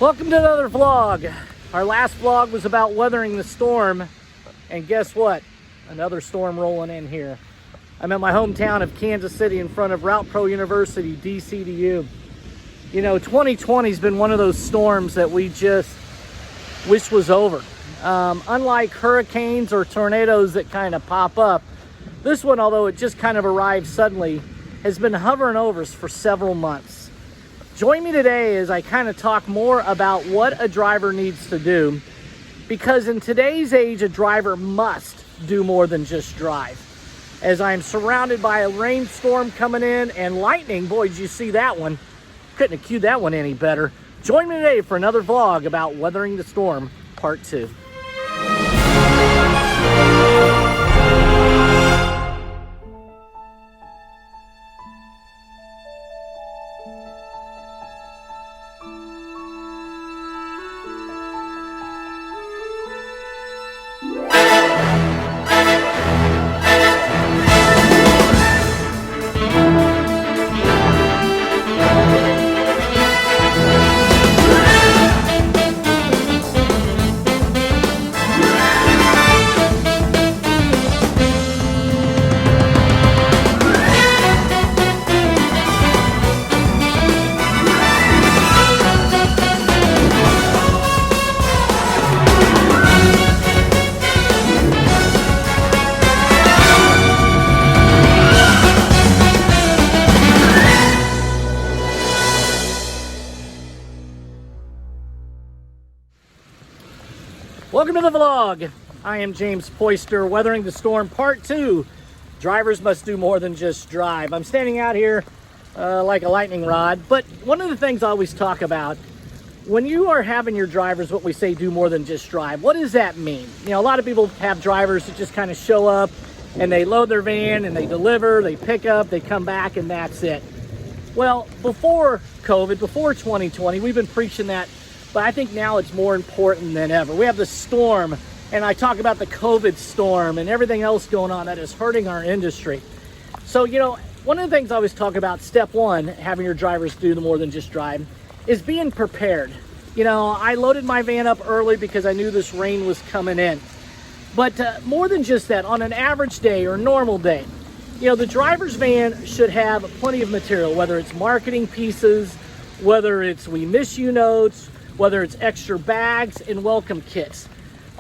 Welcome to another vlog. Our last vlog was about weathering the storm, and guess what? Another storm rolling in here. I'm at my hometown of Kansas City in front of Route Pro University, DCDU. You know, 2020 has been one of those storms that we just wish was over. Unlike hurricanes or tornadoes that kind of pop up, this one, although it just kind of arrived suddenly, has been hovering over us for several months. Join me today as I kind of talk more about what a driver needs to do, because in today's age, a driver must do more than just drive. As I'm surrounded by a rainstorm coming in and lightning, boy, did you see that one? Couldn't have cued that one any better. Join me today for another vlog about weathering the storm, part 2. Welcome to the vlog. I am James Poyster, weathering the storm part 2. Drivers must do more than just drive. I'm standing out here like a lightning rod, but one of the things I always talk about, when you are having your drivers, what we say, do more than just drive, what does that mean? You know, a lot of people have drivers that just kind of show up and they load their van and they deliver, they pick up, they come back, and that's it. Well, before COVID, before 2020, we've been preaching that, but I think now it's more important than ever. We have the storm, and I talk about the COVID storm and everything else going on that is hurting our industry. So, you know, one of the things I always talk about, step one, having your drivers do more than just drive, is being prepared. You know, I loaded my van up early because I knew this rain was coming in. But more than just that, on an average day or normal day, you know, the driver's van should have plenty of material, whether it's marketing pieces, whether it's we miss you notes, whether it's extra bags and welcome kits.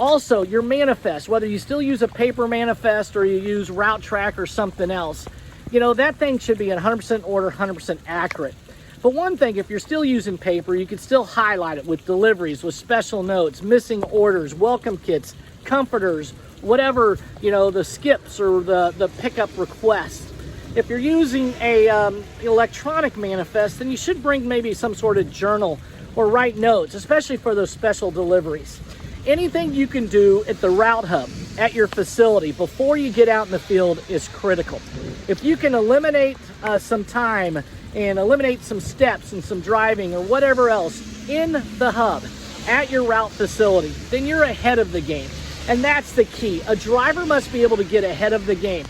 Also, your manifest, whether you still use a paper manifest or you use Route Track or something else, you know, that thing should be in 100% order, 100% accurate. But one thing, if you're still using paper, you could still highlight it with deliveries, with special notes, missing orders, welcome kits, comforters, whatever, you know, the skips or the pickup request. If you're using a electronic manifest, then you should bring maybe some sort of journal or write notes, especially for those special deliveries. Anything you can do at the Route Hub, at your facility, before you get out in the field is critical. If you can eliminate some time and eliminate some steps and some driving or whatever else in the hub at your route facility, then you're ahead of the game. And that's the key. A driver must be able to get ahead of the game.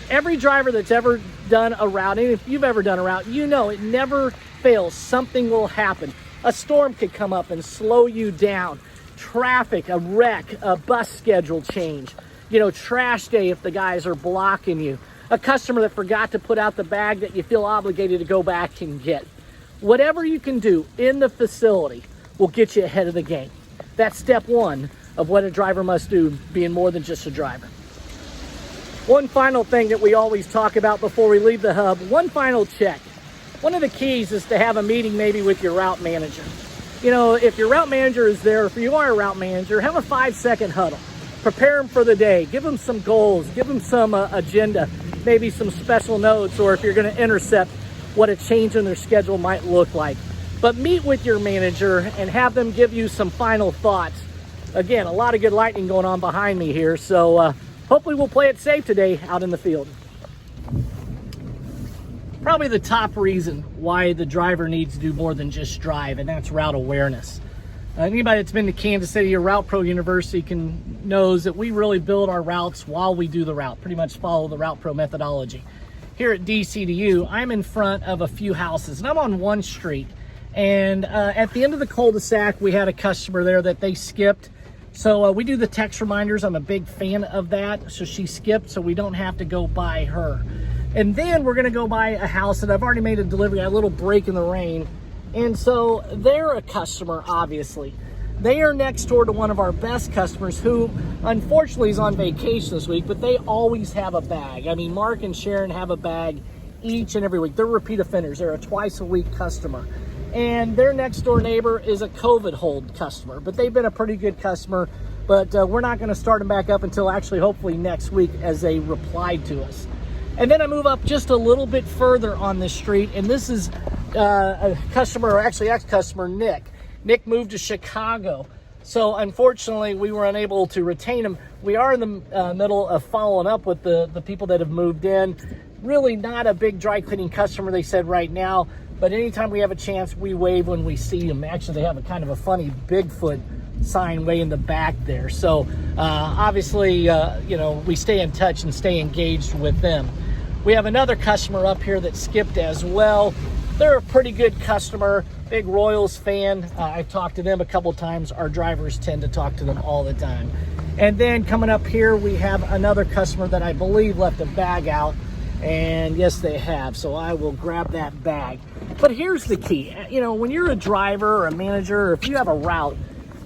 Every driver that's ever done a route, and if you've ever done a route, you know it never fails. Something will happen. A storm could come up and slow you down. Traffic, a wreck, a bus schedule change. You know, trash day if the guys are blocking you. A customer that forgot to put out the bag that you feel obligated to go back and get. Whatever you can do in the facility will get you ahead of the game. That's step one of what a driver must do, being more than just a driver. One final thing that we always talk about before we leave the hub, one final check. One of the keys is to have a meeting maybe with your route manager. You know, if your route manager is there, if you are a route manager, have a 5-second huddle. Prepare them for the day. Give them some goals. Give them some agenda, maybe some special notes, or if you're going to intercept, what a change in their schedule might look like. But meet with your manager and have them give you some final thoughts. Again, a lot of good lightning going on behind me here, so hopefully we'll play it safe today out in the field. Probably the top reason why the driver needs to do more than just drive, and that's route awareness. Anybody that's been to Kansas City or Route Pro University knows that we really build our routes while we do the route, pretty much follow the Route Pro methodology. Here at DCDU, I'm in front of a few houses, and I'm on one street, And at the end of the cul-de-sac, we had a customer there that they skipped. So we do the text reminders. I'm a big fan of that. So she skipped, so we don't have to go by her. And then we're gonna go by a house that I've already made a delivery, a little break in the rain. And so they're a customer, obviously. They are next door to one of our best customers who unfortunately is on vacation this week, but they always have a bag. I mean, Mark and Sharon have a bag each and every week. They're repeat offenders. They're a twice a week customer. And their next door neighbor is a COVID hold customer, but they've been a pretty good customer. But we're not going to start them back up until actually hopefully next week as they replied to us. And then I move up just a little bit further on this street, and this is a customer, or actually ex-customer, Nick. Nick moved to Chicago, so unfortunately we were unable to retain him. We are in the middle of following up with the people that have moved in. Really not a big dry cleaning customer, they said right now, but anytime we have a chance, we wave when we see them. Actually, they have a kind of a funny Bigfoot sign way in the back there. So obviously, you know, we stay in touch and stay engaged with them. We have another customer up here that skipped as well. They're a pretty good customer, big Royals fan. I've talked to them a couple times. Our drivers tend to talk to them all the time. And then coming up here, we have another customer that I believe left a bag out. And yes, they have. So I will grab that bag. But here's the key. You know, when you're a driver or a manager, or if you have a route,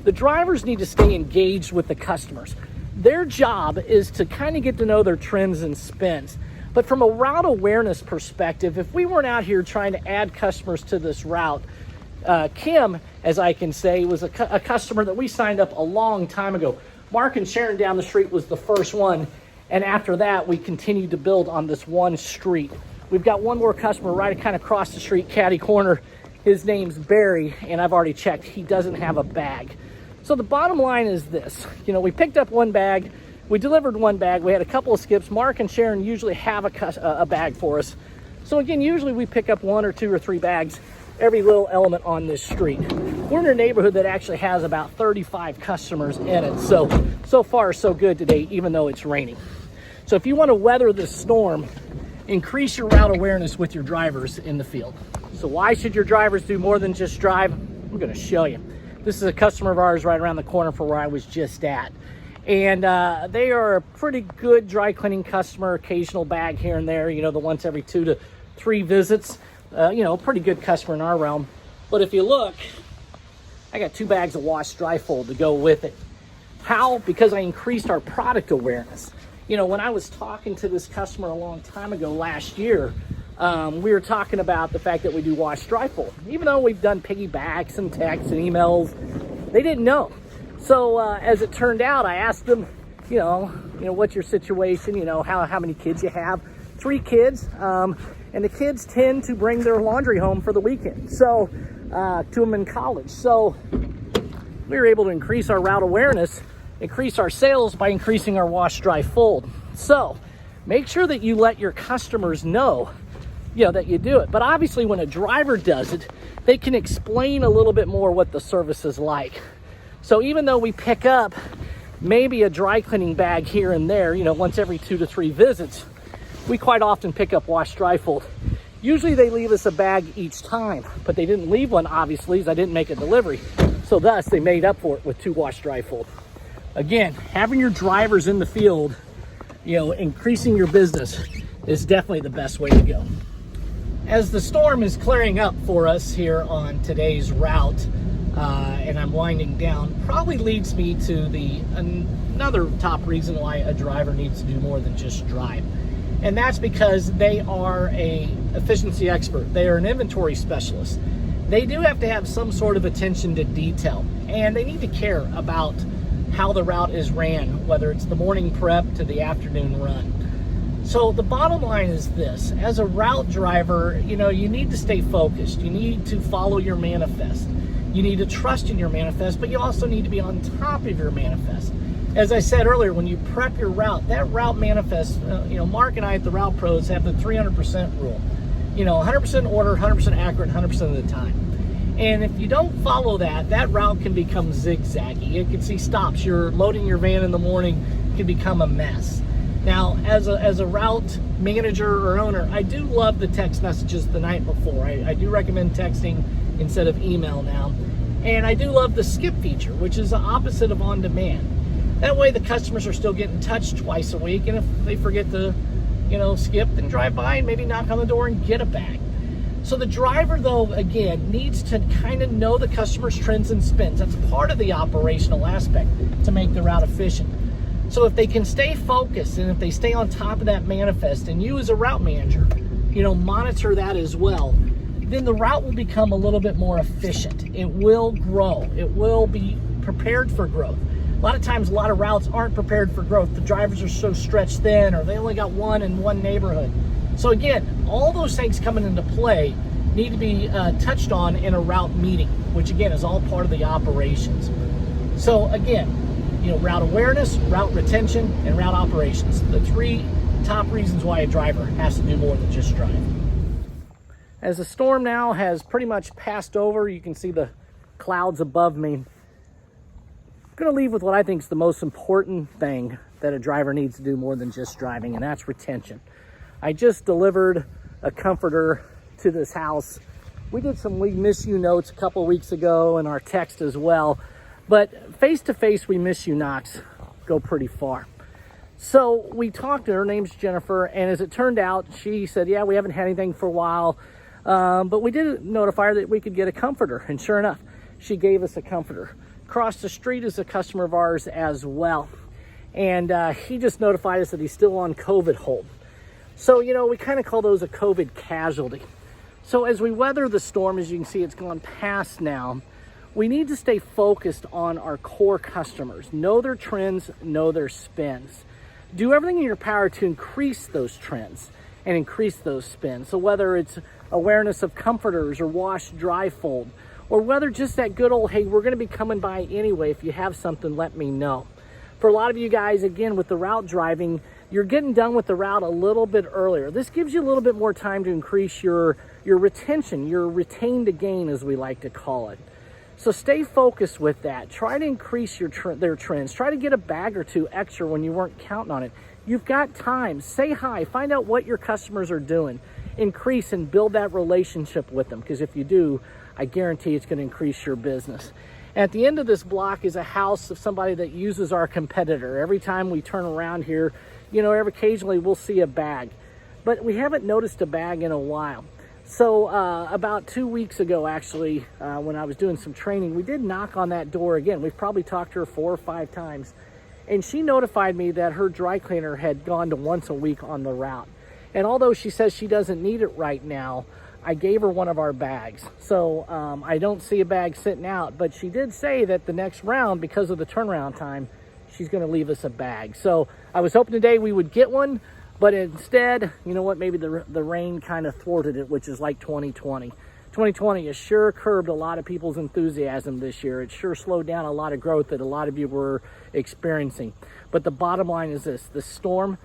the drivers need to stay engaged with the customers. Their job is to kind of get to know their trends and spends. But from a route awareness perspective, if we weren't out here trying to add customers to this route, Kim, as I can say, was a customer that we signed up a long time ago. Mark and Sharon down the street was the first one. And after that, we continued to build on this one street. We've got one more customer right kind of across the street, catty corner. His name's Barry, and I've already checked. He doesn't have a bag. So the bottom line is this. You know, we picked up one bag. We delivered one bag. We had a couple of skips. Mark and Sharon usually have a bag for us. So again, usually we pick up 1 or 2 or 3 bags every little element on this street. We're in a neighborhood that actually has about 35 customers in it. So far, so good today, even though it's raining. So if you want to weather this storm, increase your route awareness with your drivers in the field. So why should your drivers do more than just drive? I'm going to show you. This is a customer of ours right around the corner from where I was just at. And they are a pretty good dry cleaning customer, occasional bag here and there, you know, the once every 2 to 3 visits. You know, pretty good customer in our realm. But if you look, I got 2 bags of wash dry fold to go with it. How? Because I increased our product awareness. You know, when I was talking to this customer a long time ago last year, we were talking about the fact that we do wash dry fold. Even though we've done piggybacks and texts and emails, they didn't know. So as it turned out, I asked them, you know, what's your situation? You know, how many kids you have? 3 kids, and the kids tend to bring their laundry home for the weekend. So to them in college. So we were able to increase our route awareness, increase our sales by increasing our wash dry fold. So make sure that you let your customers know, you know, that you do it. But obviously when a driver does it, they can explain a little bit more what the service is like. So even though we pick up maybe a dry cleaning bag here and there, you know, once every 2 to 3 visits, we quite often pick up wash dry fold. Usually they leave us a bag each time, but they didn't leave one, obviously, as I didn't make a delivery. So thus they made up for it with 2 wash dry fold. Again, having your drivers in the field, you know, increasing your business is definitely the best way to go. As the storm is clearing up for us here on today's route, and I'm winding down, probably leads me to another top reason why a driver needs to do more than just drive. And that's because they are an efficiency expert. They are an inventory specialist. They do have to have some sort of attention to detail, and they need to care about how the route is ran, whether it's the morning prep to the afternoon run. So the bottom line is this: as a route driver, you know, you need to stay focused. You need to follow your manifest. You need to trust in your manifest, but you also need to be on top of your manifest. As I said earlier, when you prep your route, that route manifest, you know, Mark and I at the Route Pros have the 300% rule. You know, 100% order, 100% accurate, 100% of the time. And if you don't follow that, that route can become zigzaggy. It can see stops. You're loading your van in the morning, it can become a mess. Now, as a route manager or owner, I do love the text messages the night before. I do recommend texting instead of email now. And I do love the skip feature, which is the opposite of on demand. That way the customers are still getting touched twice a week, and if they forget to, skip, then drive by and maybe knock on the door and get a bag. So the driver, though, again, needs to kind of know the customer's trends and spends. That's part of the operational aspect to make the route efficient. So if they can stay focused and if they stay on top of that manifest, and you as a route manager, monitor that as well, then the route will become a little bit more efficient. It will grow. It will be prepared for growth. A lot of times, a lot of routes aren't prepared for growth. The drivers are so stretched thin, or they only got one in one neighborhood. So again, all those things coming into play need to be touched on in a route meeting, which again is all part of the operations. So again, route awareness, route retention, and route operations. The three top reasons why a driver has to do more than just drive. As the storm now has pretty much passed over, you can see the clouds above me. I'm going to leave with what I think is the most important thing that a driver needs to do more than just driving, and that's retention. I just delivered a comforter to this house. We did some "We Miss You" notes a couple weeks ago in our text as well, but face-to-face "We Miss You" knocks go pretty far. So we talked to her, name's Jennifer, and as it turned out, she said, yeah, we haven't had anything for a while, but we did notify her that we could get a comforter, and sure enough, she gave us a comforter. Across the street is a customer of ours as well, and he just notified us that he's still on COVID hold. So, we kind of call those a COVID casualty. So as we weather the storm, as you can see, it's gone past now, we need to stay focused on our core customers. Know their trends, know their spends. Do everything in your power to increase those trends and increase those spends. So whether it's awareness of comforters or wash, dry, fold, or whether just that good old, hey, we're going to be coming by anyway. If you have something, let me know. For a lot of you guys, again, with the route driving, you're getting done with the route a little bit earlier. This gives you a little bit more time to increase your retention, your retain to gain, as we like to call it. So stay focused with that. Try to increase their trends. Try to get a bag or two extra when you weren't counting on it. You've got time. Say hi. Find out what your customers are doing. Increase and build that relationship with them, because if you do, I guarantee it's going to increase your business. At the end of this block is a house of somebody that uses our competitor. Every time we turn around here, every occasionally we'll see a bag, but we haven't noticed a bag in a while. So about 2 weeks ago, actually, when I was doing some training, we did knock on that door again. We've probably talked to her 4 or 5 times, and she notified me that her dry cleaner had gone to once a week on the route. And although she says she doesn't need it right now, I gave her one of our bags. So I don't see a bag sitting out, but she did say that the next round, because of the turnaround time, she's going to leave us a bag. So I was hoping today we would get one, but instead, you know what, maybe the rain kind of thwarted it, which is like 2020. 2020 has sure curbed a lot of people's enthusiasm this year. It sure slowed down a lot of growth that a lot of you were experiencing. But the bottom line is this: the storm,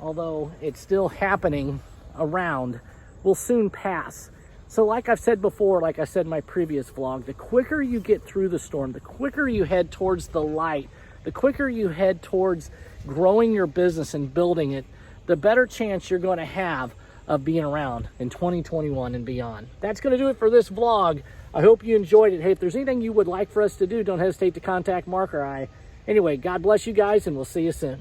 although it's still happening around, will soon pass. So like I've said before, like I said in my previous vlog, the quicker you get through the storm, the quicker you head towards the light, the quicker you head towards growing your business and building it, the better chance you're going to have of being around in 2021 and beyond. That's going to do it for this vlog. I hope you enjoyed it. Hey, if there's anything you would like for us to do, don't hesitate to contact Mark or I. Anyway, God bless you guys, and we'll see you soon.